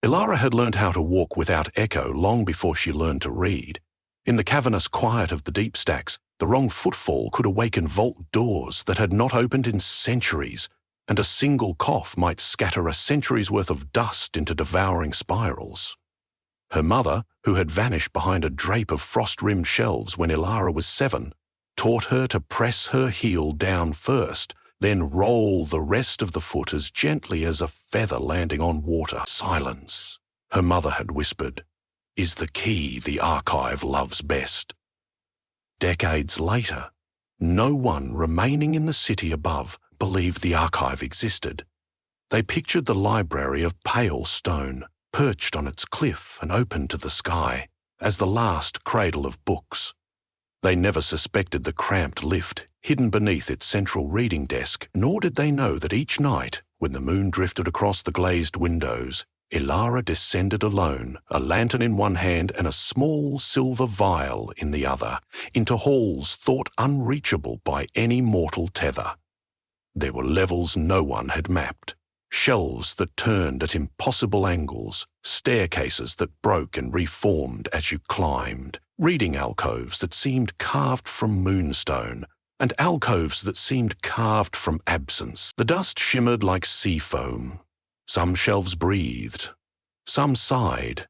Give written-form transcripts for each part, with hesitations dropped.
Ilara had learned how to walk without echo long before she learned to read. In the cavernous quiet of the deep stacks, the wrong footfall could awaken vault doors that had not opened in centuries, and a single cough might scatter a century's worth of dust into devouring spirals. Her mother, who had vanished behind a drape of frost-rimmed shelves when Ilara was 7, taught her to press her heel down first, then roll the rest of the foot as gently as a feather landing on water. Silence, her mother had whispered, is the key the archive loves best. Decades later, no one remaining in the city above believed the archive existed. They pictured the library of pale stone, perched on its cliff and open to the sky, as the last cradle of books. They never suspected the cramped lift hidden beneath its central reading desk, nor did they know that each night, when the moon drifted across the glazed windows, Ilara descended alone, a lantern in one hand and a small silver vial in the other, into halls thought unreachable by any mortal tether. There were levels no one had mapped, shelves that turned at impossible angles, staircases that broke and reformed as you climbed, reading alcoves that seemed carved from moonstone, and alcoves that seemed carved from absence. The dust shimmered like sea foam. Some shelves breathed, some sighed,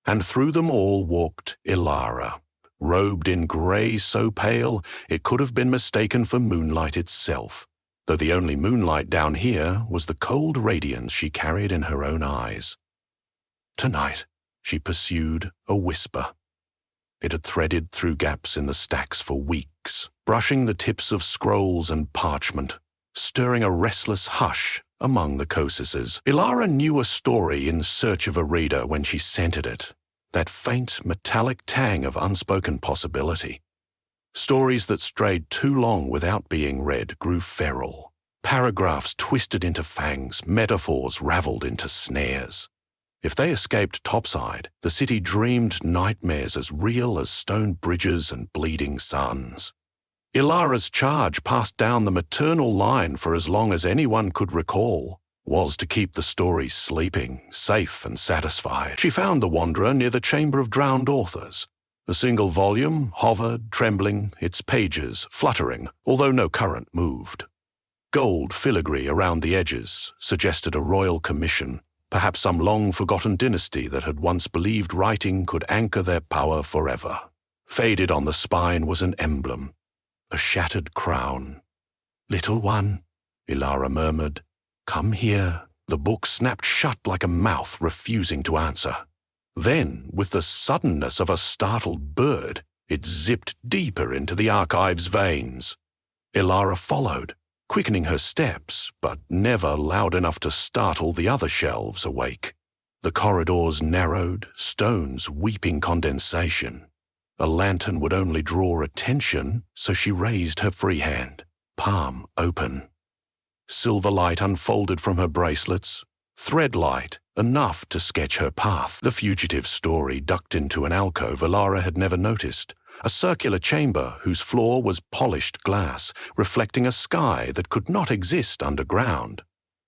and through them all walked Ilara, robed in grey so pale it could have been mistaken for moonlight itself, though the only moonlight down here was the cold radiance she carried in her own eyes. Tonight, she pursued a whisper. It had threaded through gaps in the stacks for weeks, brushing the tips of scrolls and parchment, stirring a restless hush among the codices. Ilara knew a story in search of a reader when she scented it, that faint metallic tang of unspoken possibility. Stories that strayed too long without being read grew feral. Paragraphs twisted into fangs, metaphors ravelled into snares. If they escaped topside, the city dreamed nightmares as real as stone bridges and bleeding suns. Ilara's charge, passed down the maternal line for as long as anyone could recall, was to keep the stories sleeping, safe and satisfied. She found the Wanderer near the Chamber of Drowned Authors. The single volume hovered, trembling, its pages fluttering, although no current moved. Gold filigree around the edges suggested a royal commission, perhaps some long-forgotten dynasty that had once believed writing could anchor their power forever. Faded on the spine was an emblem, a shattered crown. "Little one," Ilara murmured, "come here." The book snapped shut like a mouth refusing to answer. Then, with the suddenness of a startled bird, it zipped deeper into the archive's veins. Ilara followed, quickening her steps, but never loud enough to startle the other shelves awake. The corridors narrowed, stones weeping condensation. A lantern would only draw attention, so she raised her free hand, palm open. Silver light unfolded from her bracelets, thread light enough to sketch her path. The fugitive's story ducked into an alcove Ilara had never noticed, a circular chamber whose floor was polished glass, reflecting a sky that could not exist underground.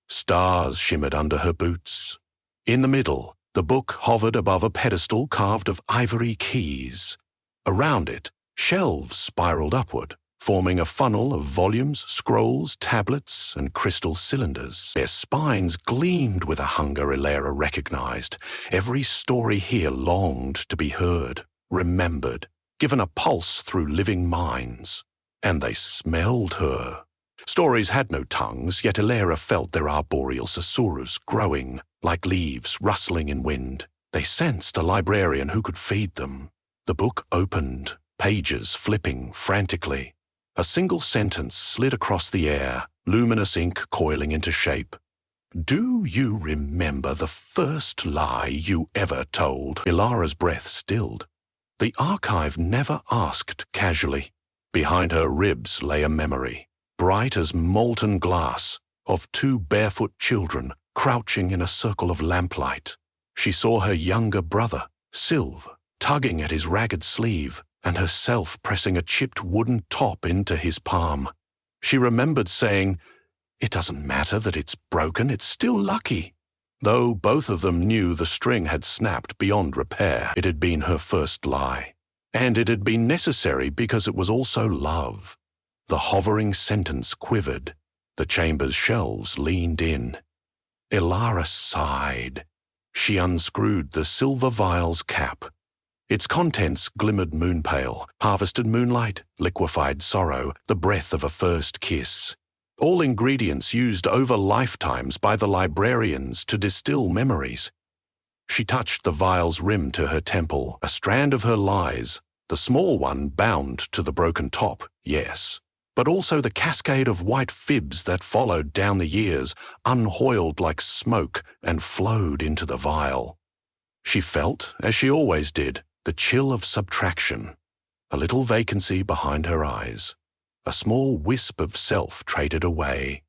Stars shimmered under her boots. In the middle, the book hovered above a pedestal carved of ivory keys. Around it, shelves spiraled upward, forming a funnel of volumes, scrolls, tablets, and crystal cylinders. Their spines gleamed with a hunger Ilara recognized. Every story here longed to be heard, remembered, given a pulse through living minds. And they smelled her. Stories had no tongues, yet Ilara felt their arboreal susurrus growing, like leaves rustling in wind. They sensed a librarian who could feed them. The book opened, pages flipping frantically. A single sentence slid across the air, luminous ink coiling into shape. "Do you remember the first lie you ever told?" Ilara's breath stilled. The archive never asked casually. Behind her ribs lay a memory, bright as molten glass, of 2 barefoot children crouching in a circle of lamplight. She saw her younger brother, Sylve, tugging at his ragged sleeve, and herself pressing a chipped wooden top into his palm. She remembered saying, "It doesn't matter that it's broken, it's still lucky." Though both of them knew the string had snapped beyond repair, it had been her first lie. And it had been necessary because it was also love. The hovering sentence quivered. The chamber's shelves leaned in. Ilara sighed. She unscrewed the silver vial's cap. Its contents glimmered moonpale, harvested moonlight, liquefied sorrow, the breath of a first kiss. All ingredients used over lifetimes by the librarians to distill memories. She touched the vial's rim to her temple, a strand of her lies, the small one bound to the broken top, yes, but also the cascade of white fibs that followed down the years, unhoiled like smoke, and flowed into the vial. She felt, as she always did, the chill of subtraction, a little vacancy behind her eyes, a small wisp of self traded away.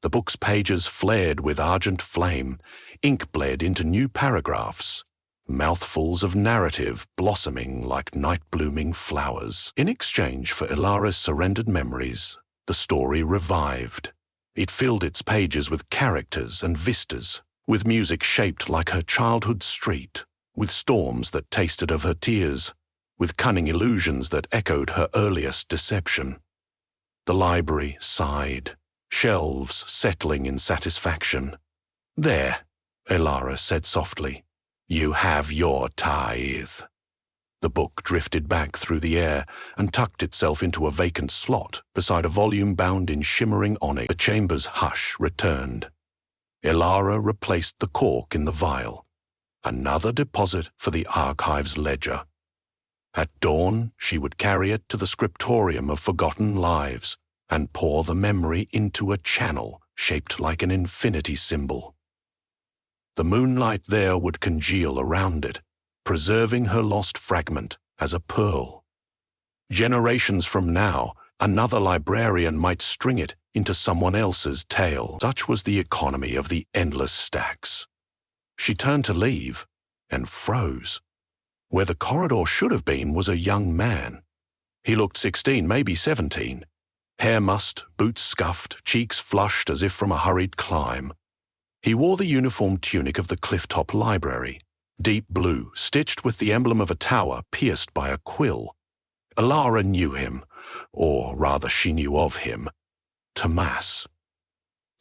The book's pages flared with argent flame, ink bled into new paragraphs, mouthfuls of narrative blossoming like night-blooming flowers. In exchange for Ilara's surrendered memories, the story revived. It filled its pages with characters and vistas, with music shaped like her childhood street, with storms that tasted of her tears, with cunning illusions that echoed her earliest deception. The library sighed, shelves settling in satisfaction. "There," Ilara said softly. "You have your tithe." The book drifted back through the air and tucked itself into a vacant slot beside a volume bound in shimmering onyx. The chamber's hush returned. Ilara replaced the cork in the vial. Another deposit for the archive's ledger. At dawn, she would carry it to the scriptorium of forgotten lives and pour the memory into a channel shaped like an infinity symbol. The moonlight there would congeal around it, preserving her lost fragment as a pearl. Generations from now, another librarian might string it into someone else's tale. Such was the economy of the endless stacks. She turned to leave and froze. Where the corridor should have been was a young man. He looked 16, maybe 17. Hair mussed, boots scuffed, cheeks flushed as if from a hurried climb. He wore the uniform tunic of the Clifftop Library, deep blue, stitched with the emblem of a tower pierced by a quill. Ilara knew him, or rather she knew of him. Tomas.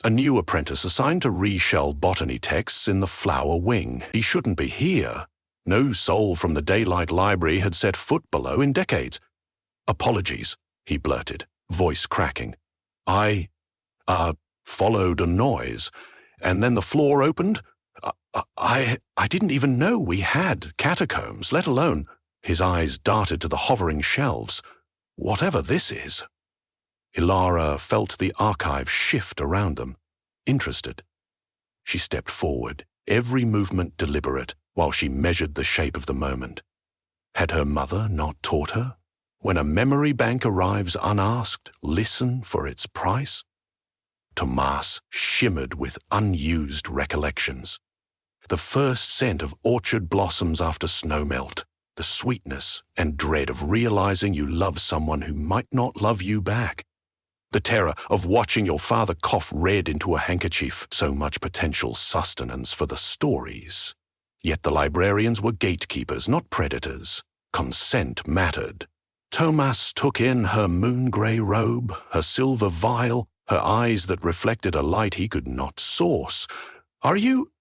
A new apprentice assigned to reshell botany texts in the flower wing. He shouldn't be here. No soul from the Daylight Library had set foot below in decades. "Apologies," he blurted, voice cracking. I followed a noise, and then the floor opened. I didn't even know we had catacombs, let alone..." His eyes darted to the hovering shelves. "Whatever this is." Ilara felt the archive shift around them, interested. She stepped forward, every movement deliberate, while she measured the shape of the moment. Had her mother not taught her? When a memory bank arrives unasked, listen for its price. Tomas shimmered with unused recollections. The first scent of orchard blossoms after snowmelt, the sweetness and dread of realizing you love someone who might not love you back. The terror of watching your father cough red into a handkerchief, so much potential sustenance for the stories. Yet the librarians were gatekeepers, not predators. Consent mattered. Tomas took in her moon-grey robe, her silver vial, her eyes that reflected a light he could not source. Are you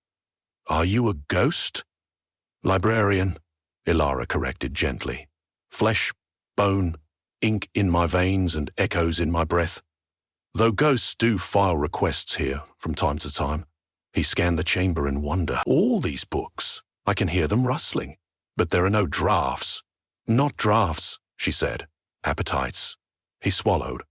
a ghost?" "Librarian," Ilara corrected gently. "Flesh, bone, ink in my veins and echoes in my breath. Though ghosts do file requests here from time to time." He scanned the chamber in wonder. "All these books. I can hear them rustling. But there are no drafts." "Not drafts," she said. "Appetites." He swallowed.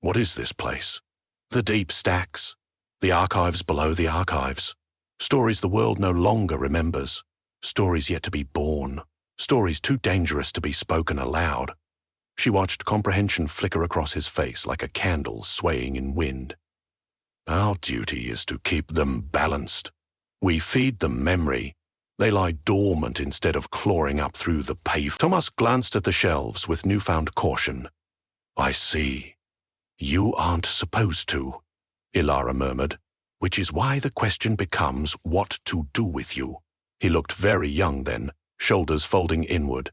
"What is this place?" "The deep stacks. The archives below the archives. Stories the world no longer remembers. Stories yet to be born. Stories too dangerous to be spoken aloud." She watched comprehension flicker across his face like a candle swaying in wind. "Our duty is to keep them balanced. We feed them memory. They lie dormant instead of clawing up through the pave." Tomas glanced at the shelves with newfound caution. "I see. You aren't supposed to," Ilara murmured. Which is why the question becomes what to do with you. He looked very young then, shoulders folding inward.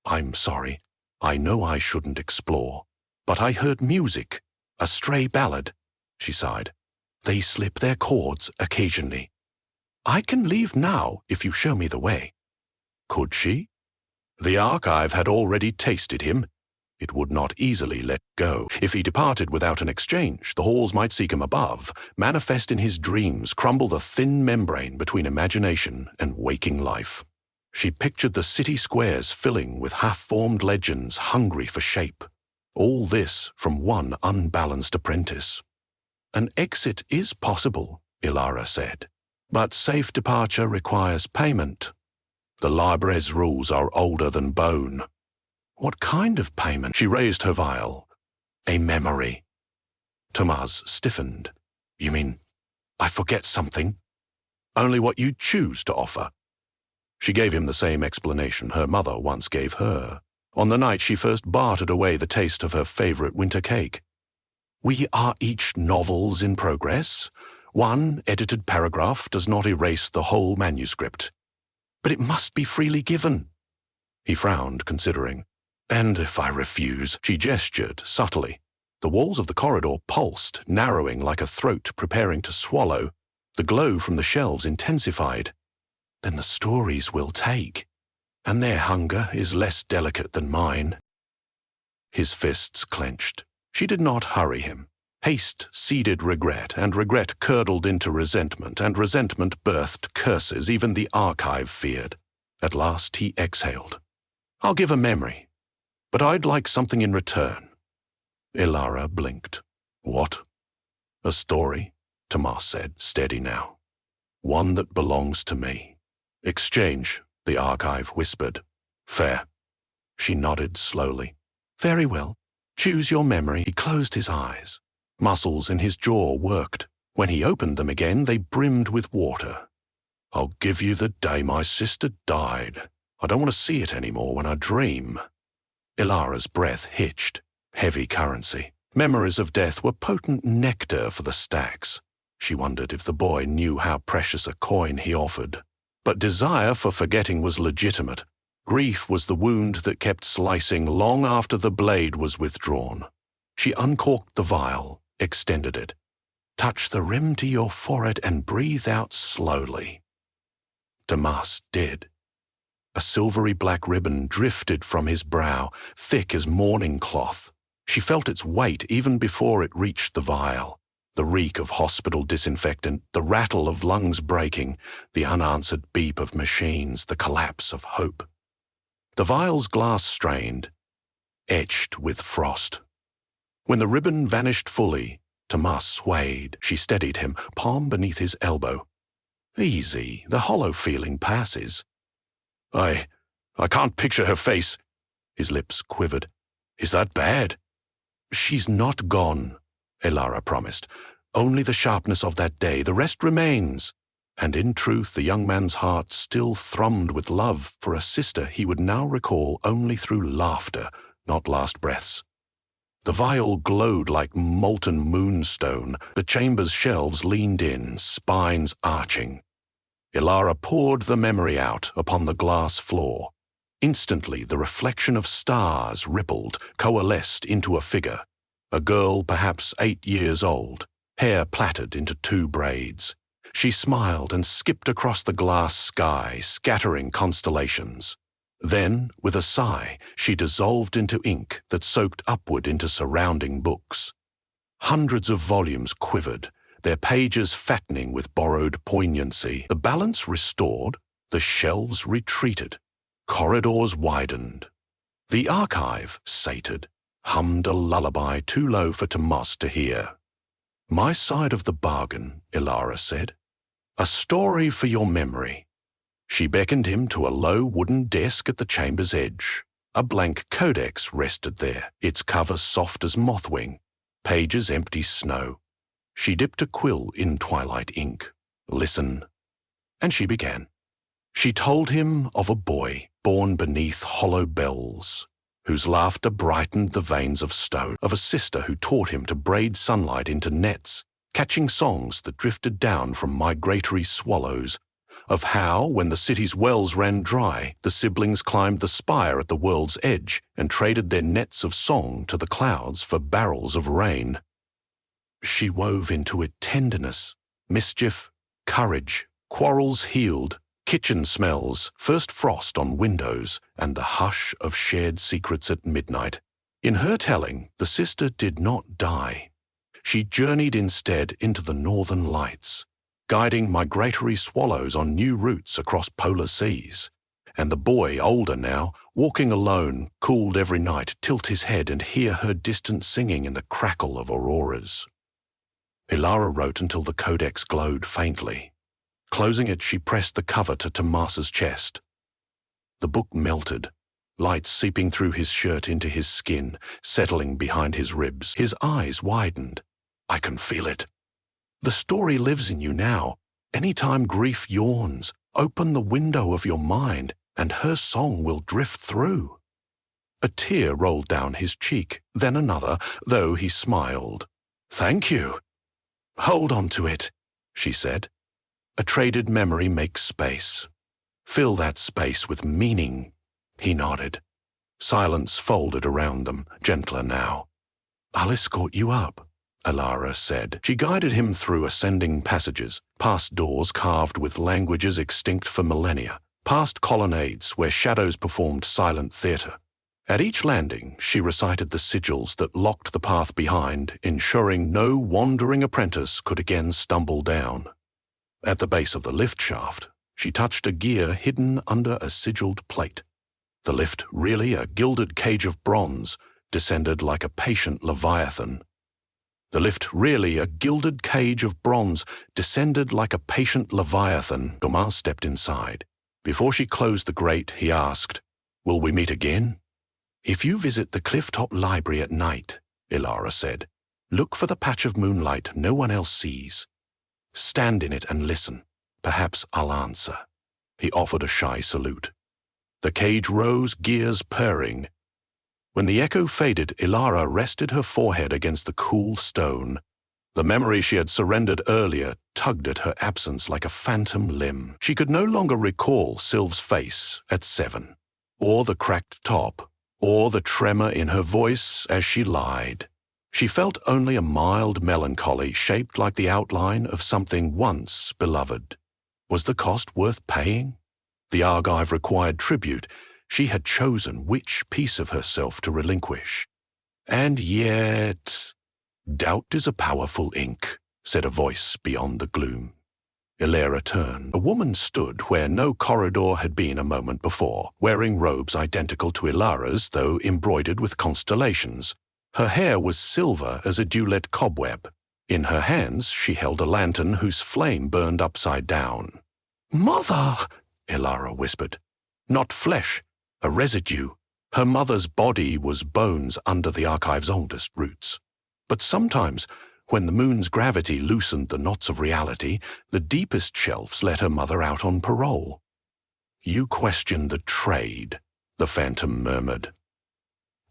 I'm sorry. I know I shouldn't explore. But I heard music, a stray ballad, she sighed. They slip their chords occasionally. I can leave now if you show me the way. Could she? The archive had already tasted him. It would not easily let go. If he departed without an exchange, the halls might seek him above, manifest in his dreams, crumble the thin membrane between imagination and waking life. She pictured the city squares filling with half-formed legends hungry for shape. All this from one unbalanced apprentice. An exit is possible, Ilara said, but safe departure requires payment. The library's rules are older than bone. What kind of payment? She raised her vial. A memory. Tomaz stiffened. You mean, I forget something? Only what you choose to offer. She gave him the same explanation her mother once gave her, on the night she first bartered away the taste of her favorite winter cake. We are each novels in progress. One edited paragraph does not erase the whole manuscript. But it must be freely given. He frowned, considering. And if I refuse? She gestured subtly. The walls of the corridor pulsed, narrowing like a throat preparing to swallow. The glow from the shelves intensified. Then the stories will take, and their hunger is less delicate than mine. His fists clenched. She did not hurry him. Haste seeded regret, and regret curdled into resentment, and resentment birthed curses even the archive feared. At last he exhaled. I'll give a memory. But I'd like something in return. Ilara blinked. What? A story, Tomaz said, steady now. One that belongs to me. Exchange, the archive whispered. Fair. She nodded slowly. Very well. Choose your memory. He closed his eyes. Muscles in his jaw worked. When he opened them again, they brimmed with water. I'll give you the day my sister died. I don't want to see it anymore when I dream. Ilara's breath hitched. Heavy currency. Memories of death were potent nectar for the stacks. She wondered if the boy knew how precious a coin he offered. But desire for forgetting was legitimate. Grief was the wound that kept slicing long after the blade was withdrawn. She uncorked the vial, extended it. Touch the rim to your forehead and breathe out slowly. Tomaz did. A silvery black ribbon drifted from his brow, thick as mourning cloth. She felt its weight even before it reached the vial. The reek of hospital disinfectant, the rattle of lungs breaking, the unanswered beep of machines, the collapse of hope. The vial's glass strained, etched with frost. When the ribbon vanished fully, Tomaz swayed. She steadied him, palm beneath his elbow. Easy, the hollow feeling passes. I can't picture her face. His lips quivered. Is that bad? She's not gone, Ilara promised. Only the sharpness of that day, the rest remains. And in truth, the young man's heart still thrummed with love for a sister he would now recall only through laughter, not last breaths. The vial glowed like molten moonstone. The chamber's shelves leaned in, spines arching. Ilara poured the memory out upon the glass floor. Instantly, the reflection of stars rippled, coalesced into a figure. A girl perhaps 8 years old, hair plaited into 2 braids. She smiled and skipped across the glass sky, scattering constellations. Then, with a sigh, she dissolved into ink that soaked upward into surrounding books. Hundreds of volumes quivered, their pages fattening with borrowed poignancy. The balance restored, the shelves retreated. Corridors widened. The archive, sated, hummed a lullaby too low for Tomaz to hear. My side of the bargain, Ilara said. A story for your memory. She beckoned him to a low wooden desk at the chamber's edge. A blank codex rested there, its cover soft as mothwing, pages empty snow. She dipped a quill in twilight ink. Listen. And she began. She told him of a boy born beneath hollow bells, whose laughter brightened the veins of stone, of a sister who taught him to braid sunlight into nets, catching songs that drifted down from migratory swallows, of how, when the city's wells ran dry, the siblings climbed the spire at the world's edge and traded their nets of song to the clouds for barrels of rain. She wove into it tenderness, mischief, courage, quarrels healed, kitchen smells, first frost on windows, and the hush of shared secrets at midnight. In her telling, the sister did not die. She journeyed instead into the northern lights, guiding migratory swallows on new routes across polar seas. And the boy, older now, walking alone, cooled every night, tilt his head and hear her distant singing in the crackle of auroras. Ilara wrote until the codex glowed faintly. Closing it, she pressed the cover to Tomas's chest. The book melted, light seeping through his shirt into his skin, settling behind his ribs. His eyes widened. I can feel it. The story lives in you now. Anytime grief yawns, open the window of your mind, and her song will drift through. A tear rolled down his cheek, then another, though he smiled. Thank you. Hold on to it, she said. A traded memory makes space. Fill that space with meaning. He nodded. Silence folded around them, gentler now. I'll escort you up, Ilara said. She guided him through ascending passages, past doors carved with languages extinct for millennia, past colonnades where shadows performed silent theatre. At each landing, she recited the sigils that locked the path behind, ensuring no wandering apprentice could again stumble down. At the base of the lift shaft, she touched a gear hidden under a sigilled plate. The lift, really a gilded cage of bronze, descended like a patient leviathan. The lift, really a gilded cage of bronze, descended like a patient leviathan. Tomas stepped inside. Before she closed the grate, he asked, Will we meet again? If you visit the cliff-top library at night, Ilara said, look for the patch of moonlight no one else sees. Stand in it and listen. Perhaps I'll answer. He offered a shy salute. The cage rose, gears purring. When the echo faded, Ilara rested her forehead against the cool stone. The memory she had surrendered earlier tugged at her absence like a phantom limb. She could no longer recall Sylve's face at 7, or the cracked top, or the tremor in her voice as she lied. She felt only a mild melancholy shaped like the outline of something once beloved. Was the cost worth paying? The Argive required tribute. She had chosen which piece of herself to relinquish. And yet... Doubt is a powerful ink, said a voice beyond the gloom. Ilara turned. A woman stood where no corridor had been a moment before, wearing robes identical to Ilara's, though embroidered with constellations. Her hair was silver as a dewlet cobweb. In her hands she held a lantern whose flame burned upside down. "Mother!" Ilara whispered. Not flesh, a residue. Her mother's body was bones under the archive's oldest roots. But sometimes, when the moon's gravity loosened the knots of reality, the deepest shelves let her mother out on parole. You question the trade, the phantom murmured.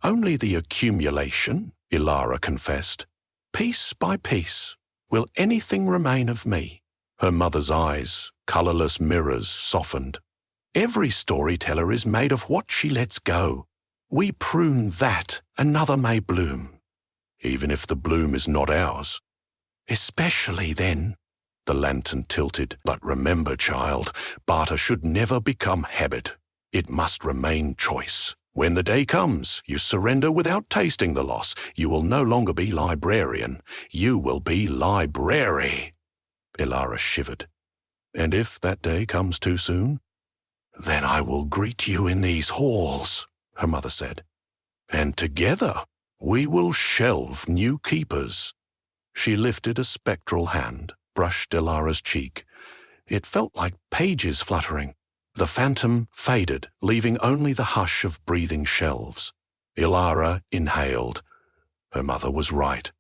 Only the accumulation, Ilara confessed. Piece by piece, will anything remain of me? Her mother's eyes, colorless mirrors, softened. Every storyteller is made of what she lets go. We prune that, another may bloom. Even if the bloom is not ours. Especially then. The lantern tilted. But remember, child, barter should never become habit. It must remain choice. When the day comes, you surrender without tasting the loss. You will no longer be librarian. You will be library. Ilara shivered. And if that day comes too soon? Then I will greet you in these halls, her mother said. And together we will shelve new keepers. She lifted a spectral hand, brushed Ilara's cheek. It felt like pages fluttering. The phantom faded, leaving only the hush of breathing shelves. Ilara inhaled. Her mother was right.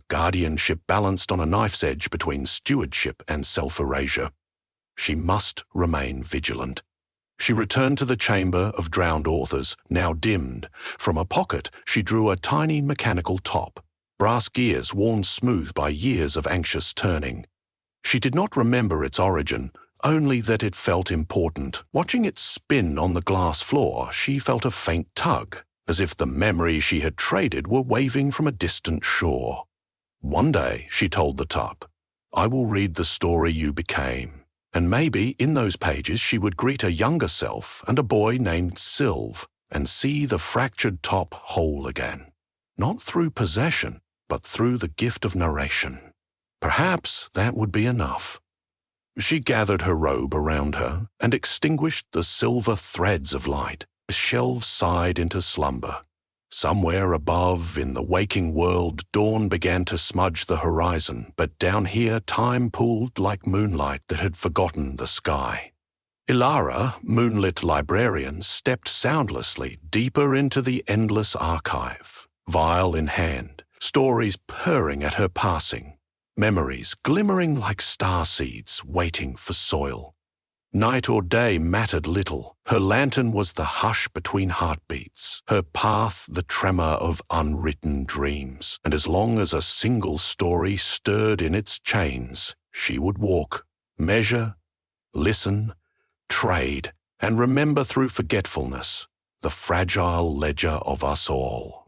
Guardianship balanced on a knife's edge between stewardship and self-erasure. She must remain vigilant. She returned to the chamber of drowned authors, now dimmed. From a pocket, she drew a tiny mechanical top. brass gears worn smooth by years of anxious turning. She did not remember its origin, only that it felt important. Watching it spin on the glass floor, she felt a faint tug, as if the memory she had traded were waving from a distant shore. One day, she told the top, "I will read the story you became." And maybe in those pages she would greet a younger self and a boy named Sylve and see the fractured top whole again. Not through possession, but through the gift of narration. Perhaps that would be enough. She gathered her robe around her and extinguished the silver threads of light. The shelves sighed into slumber. Somewhere above, in the waking world, dawn began to smudge the horizon, but down here time pooled like moonlight that had forgotten the sky. Ilara, moonlit librarian, stepped soundlessly deeper into the endless archive, vial in hand, stories purring at her passing, memories glimmering like star seeds waiting for soil. Night or day mattered little. Her lantern was the hush between heartbeats, her path the tremor of unwritten dreams, and as long as a single story stirred in its chains, she would walk, measure, listen, trade, and remember through forgetfulness the fragile ledger of us all.